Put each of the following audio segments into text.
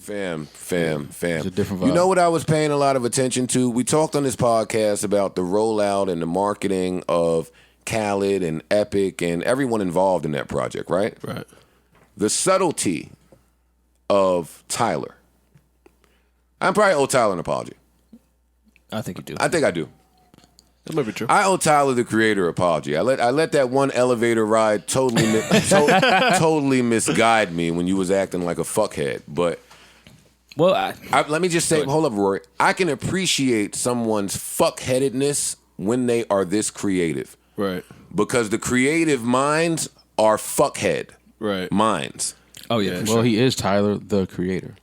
Fam. It's a different vibe. You know what I was paying a lot of attention to? We talked on this podcast about the rollout and the marketing of Khaled and Epic and everyone involved in that project, right? Right. The subtlety of Tyler. I probably owe Tyler an apology. I think you do. I think I do. That might be true. I owe Tyler, the creator, apology. I let that one elevator ride totally misguide me when you was acting like a fuckhead. But well, let me just say, hold up, Rory. I can appreciate someone's fuckheadedness when they are this creative. Right. Because the creative minds are fuckhead minds. Oh yeah. Well, he is Tyler, the creator.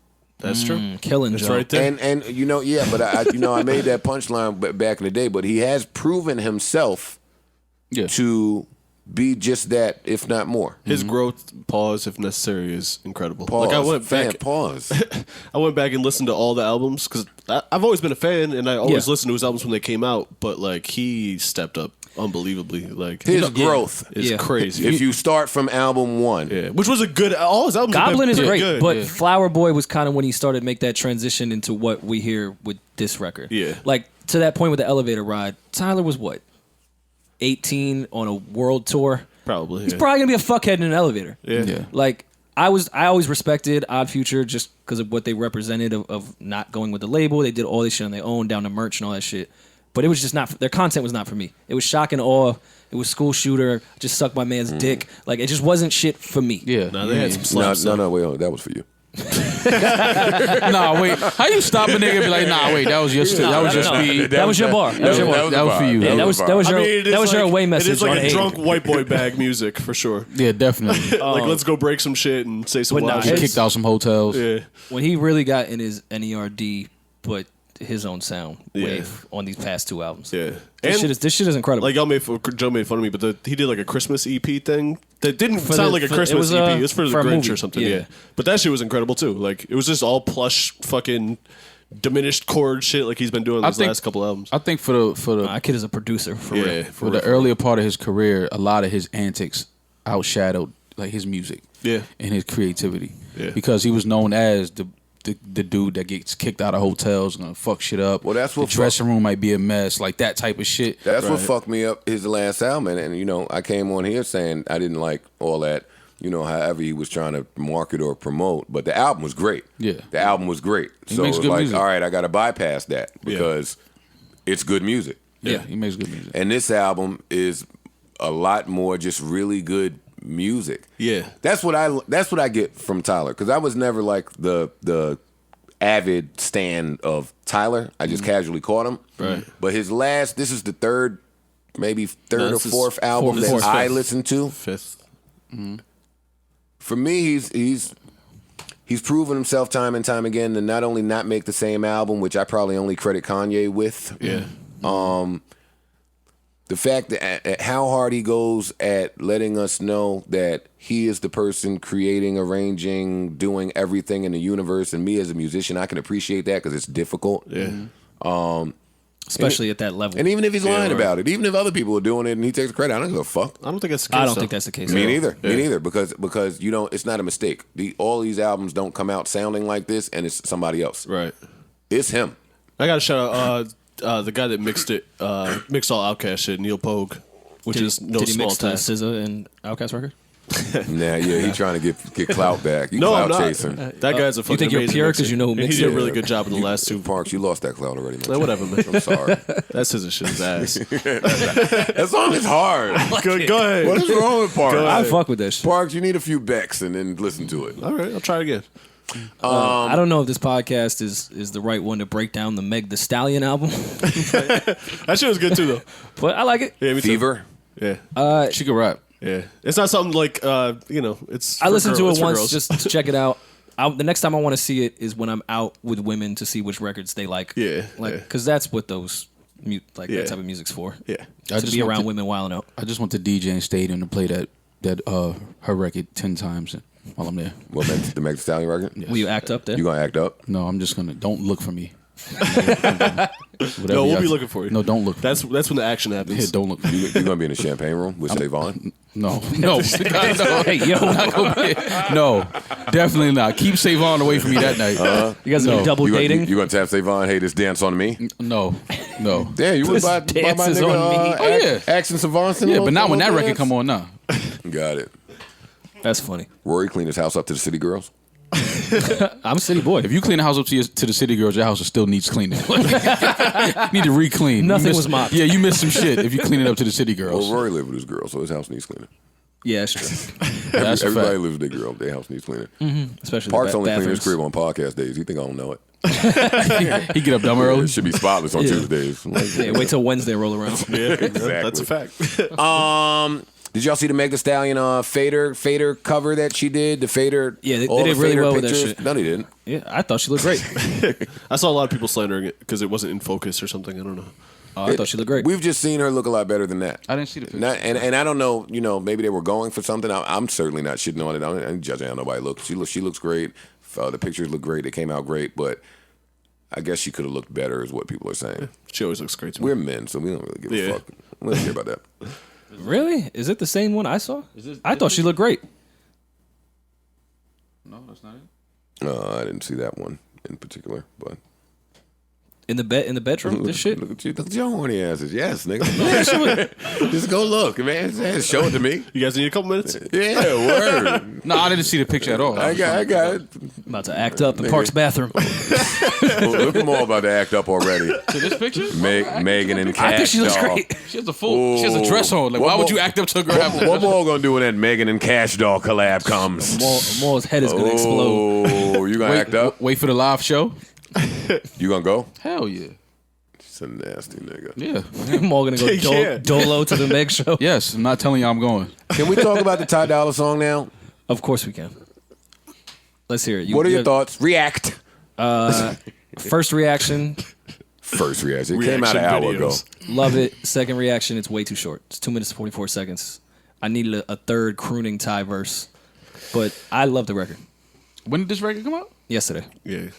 That's true. Killing That's Joe. right there. And you know, yeah, but I made that punchline back in the day. But he has proven himself to be just that, if not more. His growth, pause if necessary, is incredible. Pause. Like I went back, pause. I went back and listened to all the albums because I've always been a fan and I always listened to his albums when they came out. But like he stepped up unbelievably. Like his growth is crazy. If you start from album one, which was a good. All his albums. Goblin is great, good. but Flower Boy was kind of when he started to make that transition into what we hear with this record. Yeah, like to that point with the elevator ride. Tyler was what, 18 on a world tour. Probably. He's probably gonna be a fuckhead in an elevator. Yeah. Like I always respected Odd Future just because of what they represented of not going with the label. They did all this shit on their own, down to merch and all that shit. But it was just not, their content was not for me. It was shock and awe. It was school shooter. Just suck my man's dick. Like, it just wasn't shit for me. Yeah. No, they had some slaps. No, wait, that was for you. Nah, wait. How you stop a nigga and be like, nah, wait, that was your that was your speed. That was your bar. That was your bar. That was for you. Yeah, that was your away message. It is like on a A. drunk white boy bag music for sure. Yeah, definitely. Like, let's go break some shit and say some But wild nah, He shit. kicked out some hotels. Yeah. When he really got in his NERD, but his own sound wave on these past two albums. Yeah. This shit is incredible. Like Joe made fun of me, but he did like a Christmas EP thing that didn't sound like a Christmas EP. It was for the Grinch movie. or something. Yeah. But that shit was incredible too. Like it was just all plush, fucking diminished chord shit like he's been doing these last couple albums. I think for the my kid is a producer for real. for the earlier part of his career, a lot of his antics outshadowed like his music. Yeah. And his creativity. Yeah. Because he was known as the dude that gets kicked out of hotels and gonna fuck shit up. Well, that's what the dressing room might be a mess, like that type of shit. That's what fucked me up his last album. And, you know, I came on here saying I didn't like all that, you know, however he was trying to market or promote. But the album was great. Yeah. The album was great. So makes it's good like, music. all right, I got to bypass that because it's good music. Yeah, he makes good music. And this album is a lot more just really good music. Yeah. That's what I get from Tyler, because I was never like the avid stan of Tyler. I just casually caught him. Right. But his this is the third or this is fourth album fourth, that fifth. I listened to. Fifth. For me, he's proven himself time and time again to not only not make the same album, which I probably only credit Kanye with. Yeah. The fact that how hard he goes at letting us know that he is the person creating, arranging, doing everything in the universe, and me as a musician, I can appreciate that because it's difficult. Yeah. Especially at that level. And even if he's lying about it, even if other people are doing it and he takes the credit, I don't give a fuck. I don't think that's the case. I don't think that's the case. Me neither. Me neither. Because you don't. It's not a mistake. All these albums don't come out sounding like this, and it's somebody else. Right. It's him. I got to shout out the guy that mixed all Outkast shit, Neil Pogue, which is no did he small mix the task. SZA and Outkast record? Nah, yeah, he trying to get clout back. No, clout I'm not. chasing. That guy's a fucking You think you're amazing pure mixer. 'cause you know who And he mixed did a it? really good job in the last two. Parks, you lost that clout already, man. Whatever, man. I'm sorry. That's his shit's ass. That song is hard. Go ahead. What is wrong with Parks? I fuck with this. Parks, you need a few Becks and then listen to it. All right, I'll try again. I don't know if this podcast is the right one to break down the Meg Thee Stallion album, That shit was good too, though. but I like it. Yeah, me too. Fever. Yeah, She could rap. yeah. It's not something like it's. I for listened to girls- it it's for once girls. just to check it out. The next time I want to see it is when I'm out with women to see which records they like. Yeah, like yeah. because that's what those Yeah. that type of music's for. Yeah. To be around women wilding out. I just went to DJ and Stadium to play her record 10 times while I'm there. What, the Meg Thee Stallion record? Will you act up there? You gonna act up? No, I'm just gonna. Don't look for me. No, we'll be looking for you. No, don't look. That's when the action happens. Yeah, don't look. You gonna be in the champagne room with Savon? No. Hey, yo. No, definitely not. Keep Savon away from me that night. You guys are double dating? You gonna tap Savon? Hey, this dance on me? No. Yeah, you would This buy my dance is nigga. on me. Oh, yeah. Action Savon. Yeah, but not when that record come on now. Got it. That's funny. Rory cleaned his house up to the City Girls. I'm a city boy. If you clean the house up to the City Girls, your house still needs cleaning. Need to re-clean. Nothing was mopped. Yeah, you missed some shit if you clean it up to the City Girls. Well, Rory lived with his girl, so his house needs cleaning. Yeah, that's true. That's a Everybody fact. lives with their girl. Their house needs cleaning. Especially Parks the only clean his bathrooms. crib on podcast days. You think I don't know it? He get up dumb early. It should be spotless on Tuesdays. Like, Yeah, wait till Wednesday roll around. Yeah, Exactly. that's a fact. Did y'all see the Meg Thee Stallion Fader cover that she did? The Fader. Yeah, they all did the really Fader well with that pictures? shit. No, they didn't. Yeah, I thought she looked great. I saw a lot of people slandering it because it wasn't in focus or something. I don't know. I thought she looked great. We've just seen her look a lot better than that. I didn't see the picture. And I don't know, maybe they were going for something. I'm certainly not shitting on it. I'm judging how nobody looks. She looks great. The pictures look great. They came out great, but I guess she could have looked better, is what people are saying. She always looks great to me. We're men, so we don't really give a Yeah. fuck. We don't care about that. Really? Is it the same one I saw? I thought she looked great. No, that's not it. I didn't see that one in particular, but In the bedroom, this shit. Look at your horny asses. Yes, nigga. Just go look, man. Show it to me. You guys need a couple minutes? Yeah, word. No, I didn't see the picture at all. I got it. About to act up in Park's bathroom. Look, I'm all about to act up already. To this picture? Megan and Cash I think she looks Doll. great. She has a dress on. Like, What why would more- you act up to a girl? What more gonna do when that Megan and Cash Doll collab comes? Maul's head is gonna explode. Oh, you gonna act up? Wait for the live show? You gonna go? Hell yeah. It's a nasty nigga. Yeah. Maul gonna go Yeah. Dolo to the Meg show. Yes, I'm not telling you I'm going. Can we talk about the Ty Dolla song now? Of course we can. Let's hear it. What are your have- thoughts? React. First reaction, First reaction. It came out an Reaction hour ago. videos. love it. Second reaction, it's way too short. It's 2 minutes and 44 seconds. I needed a third crooning Ty verse, but I love the record. When did this record come out? Yesterday, Yeah.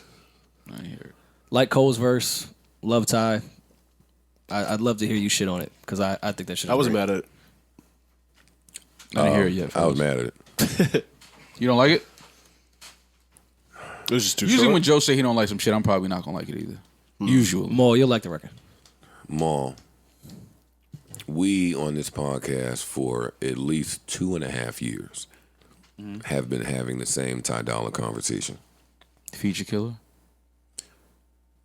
I didn't hear it. like Cole's verse, love Ty. I'd love to hear you shit on it because I think that shit. I wasn't mad at it. I didn't hear it yet. I was mad at it. You don't like it? It was just too Usually short. when Joe say he don't like some shit, I'm probably not gonna like it either. Usually. Maul, you'll like the record. Maul, we on this podcast for at least 2.5 years have been having the same Ty Dolla conversation. Feature killer.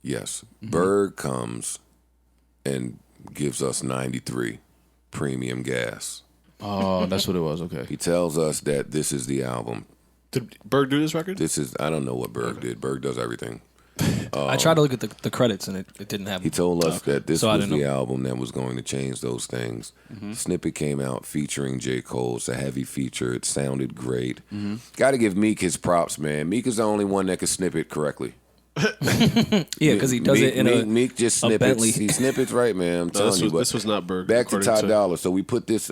Yes. Berg comes and gives us 93 premium gas. Oh, that's what it was. Okay. He tells us that this is the album. Did Berg do this record? I don't know what Berg did. Berg does everything. I tried to look at the credits and it didn't have. He told us that this So I was didn't the know. album that was going to change those things. Snippet came out featuring J. Cole. It's a heavy feature. It sounded great. Got to give Meek his props, man. Meek is the only one that can snip it correctly. Yeah, because he does Meek, it in Meek just a snippets. Bentley. He snippets right, man. I'm telling you. But This was not Berg. back to according Ty Dolla. So we put this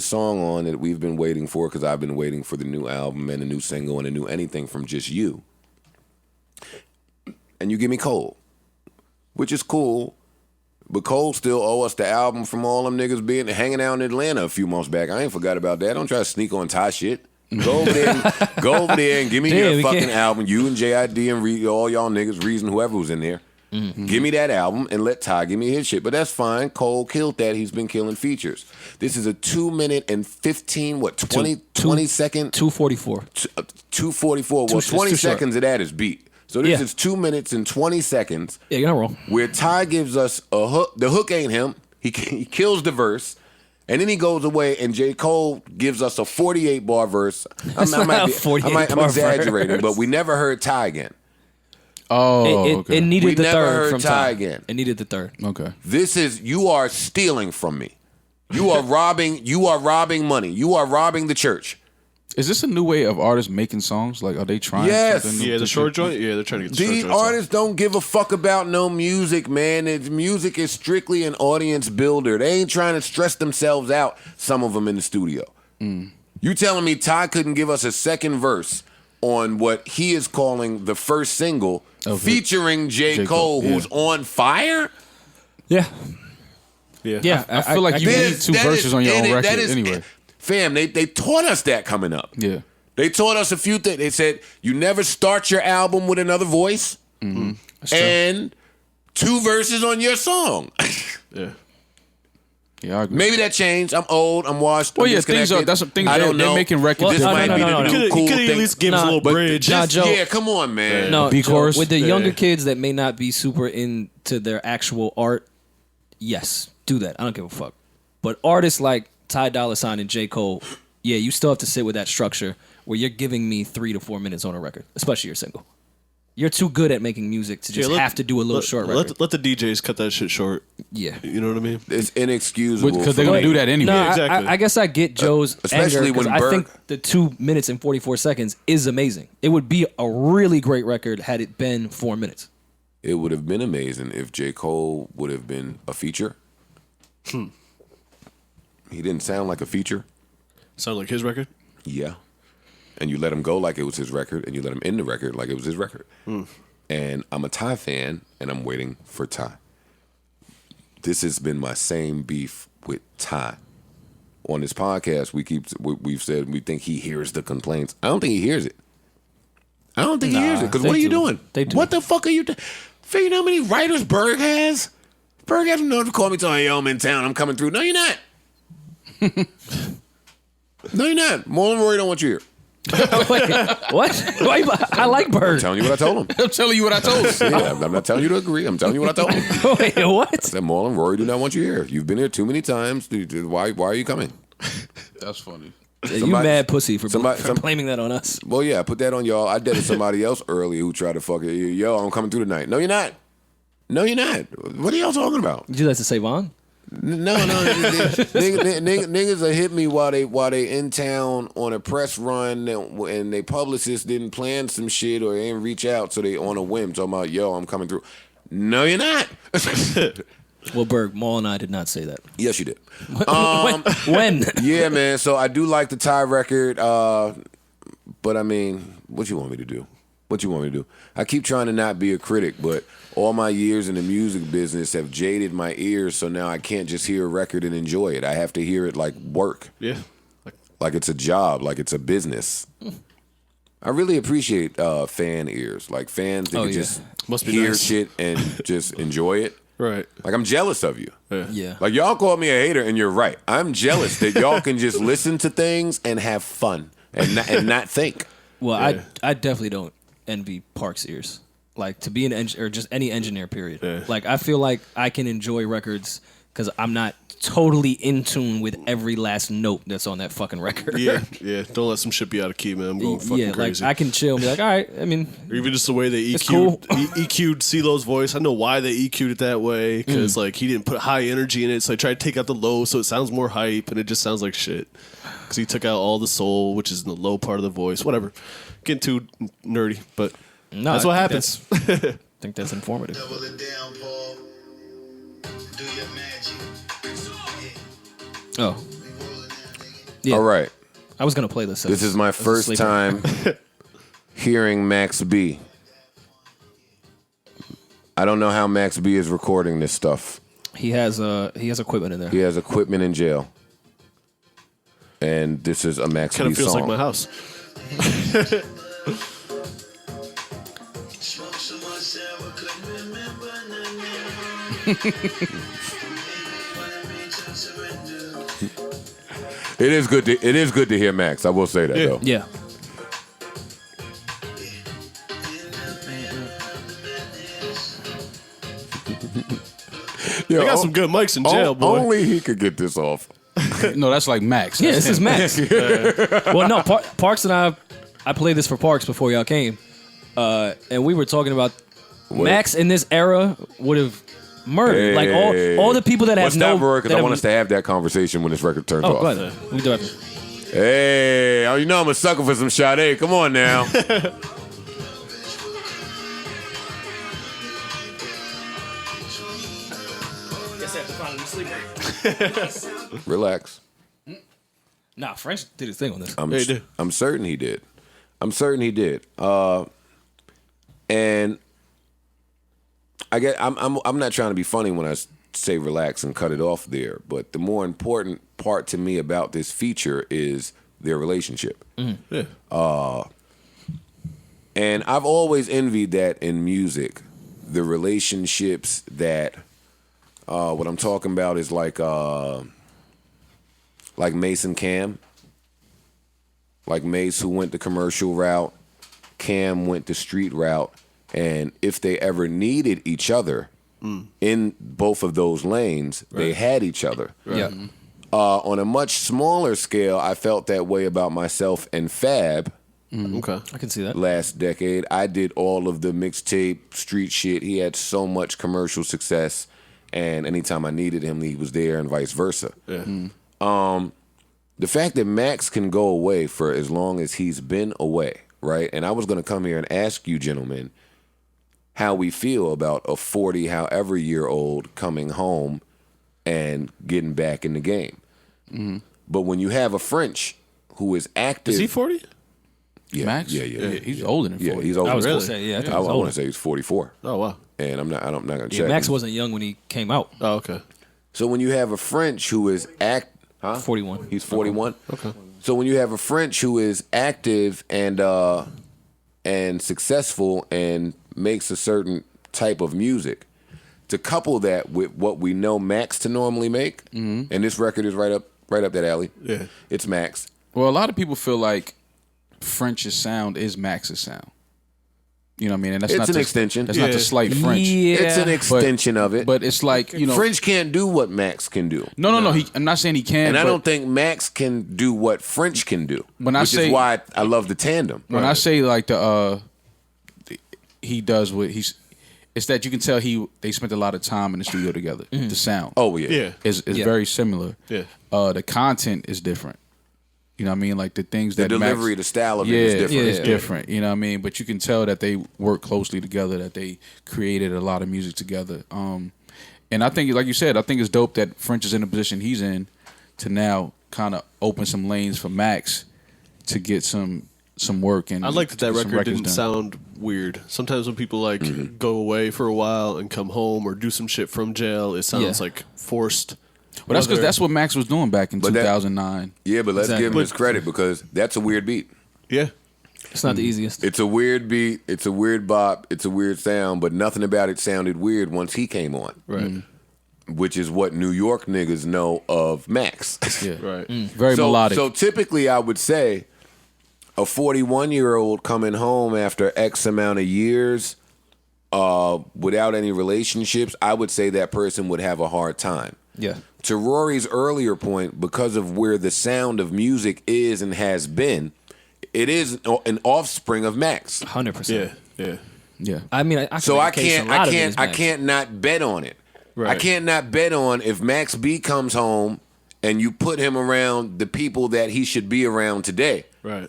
song on that we've been waiting for because I've been waiting for the new album and a new single and a new anything from just you. And you give me Cole, which is cool. But Cole still owe us the album from all them niggas being hanging out in Atlanta a few months back. I ain't forgot about that. Don't try to sneak on Ty shit. Go over there and give me Damn, your we fucking can't- album. You and JID and all y'all niggas, Reason, whoever was in there. Give me that album and let Ty give me his shit. But that's fine. Cole killed that. He's been killing features. This is a 2 minute and 15, 20 second? 2:44. 2:44. Well, It's 20 too short. seconds of that is beat. So this Yeah. is 2 minutes and 20 seconds Yeah, you're not wrong. where Ty gives us a hook. The hook ain't him. He kills the verse. And then he goes away, and J. Cole gives us a 48 bar verse. That's not a 48 I'm bar exaggerating, verse. but we never heard Ty again. Oh, It okay. needed We the never third heard from Ty Ty again. It needed the third. Okay. You are stealing from me. You are robbing money. You are robbing the church. Is this a new way of artists making songs? Like, are they trying? Yes. something new Yeah, the to short do? joint. Yeah, they're trying to get the short These joints out. artists don't give a fuck about no music, man. Music is strictly an audience builder. They ain't trying to stress themselves out, some of them in the studio. You telling me Ty couldn't give us a second verse on what he is calling the first single featuring J. Cole, yeah. who's on fire? Yeah. Yeah. Yeah. I feel like you need two verses on your own record anyway. Fam, they taught us that coming up. Yeah. They taught us a few things. They said you never start your album with another voice and 2 verses on your song. Yeah. Yeah, I agree. Maybe that changed. I'm old. I'm washed. Well, I'm yeah, things are. disconnected. That's some things I don't they're know. making records. This Well, might no, be no, the no, new no. cool You could thing. at least give us a little But bridge. Joe. yeah, come on, man. No, B Joe, chorus? with the younger kids that may not be super into their actual art, yes, do that. I don't give a fuck. But artists like Ty Dolla $ign and J. Cole, yeah, you still have to sit with that structure where you're giving me 3 to 4 minutes on a record, especially your single. You're too good at making music to just have to do a little short record. Let the DJs cut that shit short. Yeah. You know what I mean? It's inexcusable. Because they're going to do that anyway. No, exactly. I guess I get Joe's especially anger, 'cause when I Berg- think the 2 minutes and 44 seconds is amazing. It would be a really great record had it been 4 minutes. It would have been amazing if J. Cole would have been a feature. He didn't sound like a feature. Sound like his record? Yeah. And you let him go like it was his record, and you let him end the record like it was his record. And I'm a Ty fan, and I'm waiting for Ty. This has been my same beef with Ty. On this podcast, we've said we think he hears the complaints. I don't think he hears it. I don't think he hears it. Because they what are you do. doing? They do. What the fuck are you doing? Figure out how many writers Berg has? Berg hasn't known to call me telling, yo, I'm in town, I'm coming through. No, you're not. No, you're not. Marlon Roy don't want you here. Wait, what? Why you- I like I'm Bird. telling you what I told him. I'm telling you what I told you. Yeah, I'm not telling you to agree. I'm telling you what I told him. Wait, what? I said, Marlon, Rory do not want you here. You've been here too many times. Why are you coming? That's funny. You mad pussy for somebody- blaming that on us. Well, yeah, I put that on y'all. I did it to somebody else earlier who tried to fuck it. Yo, I'm coming through tonight. No, you're not. No, you're not. What are y'all talking about? Did you like to say Vaughn? No. Niggas will hit me while they in town on a press run and they publicists didn't plan some shit or they didn't reach out, so they on a whim talking about, yo, I'm coming through. No, you're not. Well, Berg, Maul and I did not say that. Yes, you did. When? Yeah, man. So I do like the Ty record, but I mean, what you want me to do? What you want me to do? I keep trying to not be a critic, but all my years in the music business have jaded my ears, so now I can't just hear a record and enjoy it. I have to hear it like work. Yeah. Like it's a job, like it's a business. I really appreciate fan ears, like fans that can just Must be hear nice. shit and just enjoy it. Right. Like I'm jealous of you. Yeah. Like y'all call me a hater, and you're right. I'm jealous that y'all can just listen to things and have fun and not think. Well, Yeah. I definitely don't envy Park's ears. Like to be an or just any engineer. Period. Yeah. Like I feel like I can enjoy records because I'm not totally in tune with every last note that's on that fucking record. Yeah. Don't let some shit be out of key, man. I'm going fucking yeah. Like crazy. I can chill and be like, all right. I mean, Or even just the way they It's cool. EQ'd CeeLo's voice. I know why they EQ'd it that way because like he didn't put high energy in it, so I tried to take out the low so it sounds more hype, and it just sounds like shit. Because he took out all the soul, which is in the low part of the voice. Whatever. Getting too nerdy, but no, that's I what think happens. I think that's informative. Double it down, Paul. Do your magic. Oh, We rolling now, nigga. yeah. All right. I was gonna play this. This is my first time hearing Max B. I don't know how Max B is recording this stuff. He has equipment in there. He has equipment in jail. And this is a Max Kind B of feels song. like my house. Smoke so much that we couldn't remember nothing. It is good to hear Max. I will say that Yeah. though. Yeah. Yo, They got some good mics in jail, boy. Only he could get this off. No, that's like Max. Yeah, this is Max. Well, no, Parks and I played this for Parks before y'all came, and we were talking about Max in this era would have murdered like all the people that have Let's stop, no. Roy, because that I have- want us to have that conversation when this record turns Oh, off. go ahead. We do have to. Hey, oh, you know I'm a sucker for some Sade. Come on now. Guess I have to find a sleeper. Relax. Nah, French did his thing on this. I'm Yeah, he did. I'm certain he did. I'm certain he did. And I'm not trying to be funny when I say relax and cut it off there. But the more important part to me about this feature is their relationship. Yeah. And I've always envied that in music, the relationships that what I'm talking about is like Mason Cam, like Mace who went the commercial route, Cam went the street route, and if they ever needed each other in both of those lanes, they had each other. Yeah. On a much smaller scale, I felt that way about myself and Fab. Okay. I can see that. Last decade, I did all of the mixtape street shit. He had so much commercial success, and anytime I needed him, he was there, and vice versa. Yeah. The fact that Max can go away for as long as he's been away, right? And I was going to come here and ask you, gentlemen, how we feel about a 40 however year old coming home and getting back in the game. But when you have a French who is active, Is he 40? yeah, Max? yeah, yeah, He's older than 40. yeah, he's older. I was Really? gonna say, yeah, I think I he was want older. to say he's 44, Oh, wow. and I'm not going to Yeah, check. Max wasn't young when he came out. Oh, okay. So when you have a French who is 41. He's 41. Okay. So when you have a French who is active and successful and makes a certain type of music, to couple that with what we know Max to normally make, and this record is right up that alley. Yeah. It's Max. Well, a lot of people feel like French's sound is Max's sound. You know what I mean? And that's It's not an to, extension. That's not to slight French. Yeah. It's an extension of it. But it's like, you know. French can't do what Max can do. No. I'm not saying he can. And I but don't think Max can do what French can do. When I which say- is why I love the tandem. When I say like he does what he's, it's that you can tell they spent a lot of time in the studio together. The sound. Oh yeah. Yeah. is Yeah. very similar. Yeah. The content is different. You know what I mean? Like the things The that delivery, Max, the style of it is different. It's different. You know what I mean? But you can tell that they work closely together, that they created a lot of music together. And I think, like you said, I think it's dope that French is in the position he's in to now kind of open some lanes for Max to get some work. And I like that get some record records didn't done. sound weird. Sometimes when people go away for a while and come home or do some shit from jail, it sounds like forced. But that's because Whether- that's what Max was doing back in But that- 2009. Yeah, but let's Exactly. give him his credit because that's a weird beat. Yeah. It's not the easiest. It's a weird beat. It's a weird bop. It's a weird sound, but nothing about it sounded weird once he came on, Right. which is what New York niggas know of Max. Yeah, Right. very so, melodic. So typically, I would say a 41-year-old coming home after X amount of years without any relationships, I would say that person would have a hard time. Yeah. To Rory's earlier point, because of where the sound of music is and has been, it is an offspring of Max. 100%. Yeah. Yeah. yeah, I mean, I can So make I a case can't, a lot I of it can't, is I Max. can't not bet on it. I Right. can't not bet on if Max B comes home and you put him around the people that he should be around today, Right.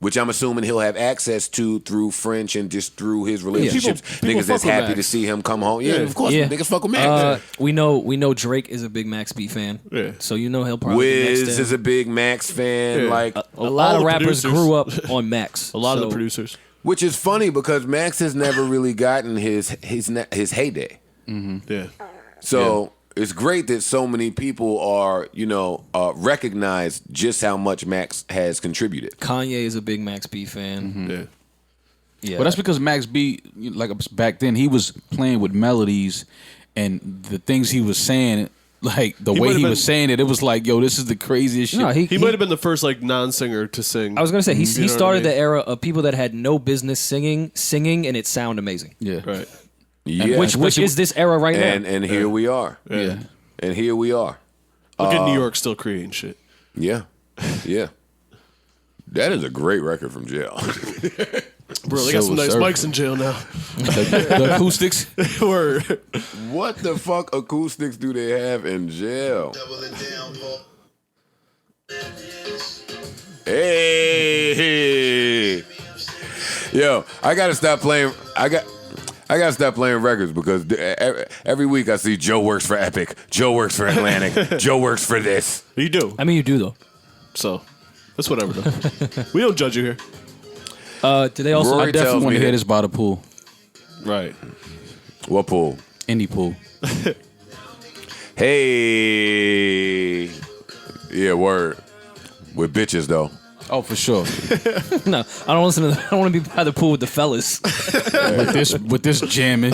which I'm assuming he'll have access to through French and just through his relationships. People Niggas fuck that's with happy Max. to see him come home. Yeah, Yeah. of course, Yeah. niggas fuck with Max. We know Drake is a big Max B fan. Yeah. So you know he'll probably be Wiz next to is him. a big Max fan, Yeah. like, A lot all of the rappers producers. grew up on Max. A lot of So- the producers. which is funny because Max has never really gotten his heyday. Yeah. So it's great that so many people are, recognize just how much Max has contributed. Kanye is a big Max B fan. Yeah. Yeah. but that's because Max B, like back then, he was playing with melodies and the things he was saying. Like the He way might he have was been- saying it, it was like, yo, this is the craziest shit. no, He might have been the first non-singer to sing. I was gonna say he You know what I started mean? the era of people that had no business singing, and it sound amazing. yeah, Right. Yeah. Which is this era right now? and here we are. yeah. And here we are. Look at New York still creating shit. Yeah. Yeah. That is a great record from jail. Bro, they got some nice Silver mics in jail now. The acoustics. Word. What the fuck acoustics do they have in jail? Double it down, Paul. Hey. Yo, I gotta stop playing. I gotta stop playing records because every week I see Joe works for Epic, Joe works for Atlantic, Joe works for this. You do. I mean, you do though. So, that's whatever, though. We don't judge you here. Did they also? Rory I tells definitely want me to hear that- this by the pool, Right. What pool? indie pool. Hey. Yeah, word. With bitches though. Oh, for sure. No, I don't listen to. I don't want to be by the pool with the fellas. with this jamming.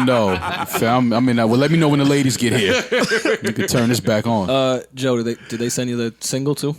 No. Fam, I mean, well, let me know when the ladies get here. You can turn this back on. Joe, did they send you the single too?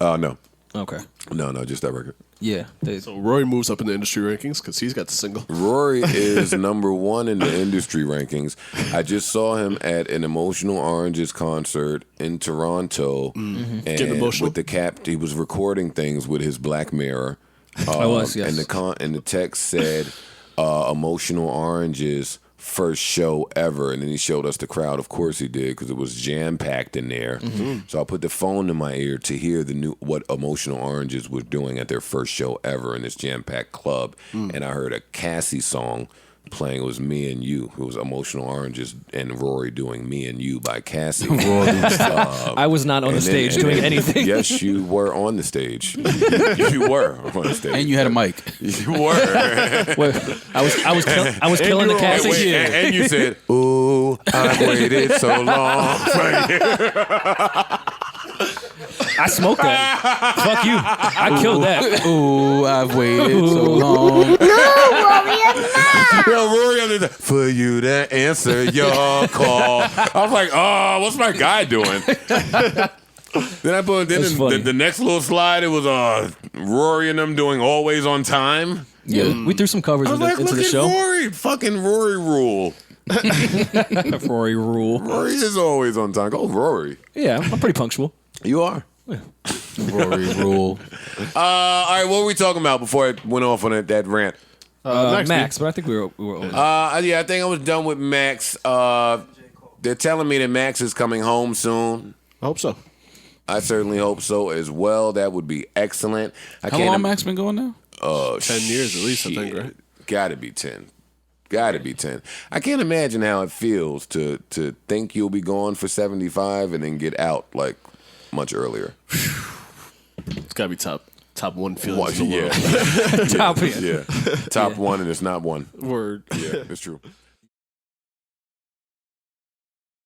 No. Okay. No, just that record. Yeah. So Rory moves up in the industry rankings because he's got the single. Rory is number 1 in the industry rankings. I just saw him at an Emotional Oranges concert in Toronto, and Getting emotional. with the cap, he was recording things with his Black Mirror. I was, yes. And the text said, "Emotional Oranges." First show ever, and then he showed us the crowd. Of course he did, because it was jam packed in there. So I put the phone in my ear to hear what Emotional Oranges was doing at their first show ever in this jam packed club, and I heard a Cassie song playing. It was Me and You. It was Emotional Oranges and Rory doing Me and You by Cassie. I was not on the stage doing anything. Yes, you were on the stage. You were on the stage, and you had a mic. You were. Wait, I was killing the Cassie. And you said, "Ooh, I've waited so long." I smoked that. Fuck you. I killed that. Ooh, I've waited so long. Yo, Rory, for you to answer your call. I was like, "Oh, what's my guy doing?" Then I put the next little slide. It was Rory and them doing Always on Time. Yeah, we threw some covers I was like, into look the at show. Rory, fucking Rory rule. Rory rule. Rory is always on time. Go Rory. Yeah, I'm pretty punctual. You are. Rory rule. All right, what were we talking about before I went off on that rant? Max, but I think we were over. Yeah, I think I was done with Max. They're telling me that Max is coming home soon. I hope so. I certainly hope so as well. That would be excellent. How long Max been going now? 10 years at least, I think, right? Gotta be 10. Gotta be 10. I can't imagine how it feels to think you'll be gone for 75 and then get out like much earlier. It's gotta be top one feelings in the Yeah. world. Top Yeah. Top one, and it's not one. Word. Yeah, it's true.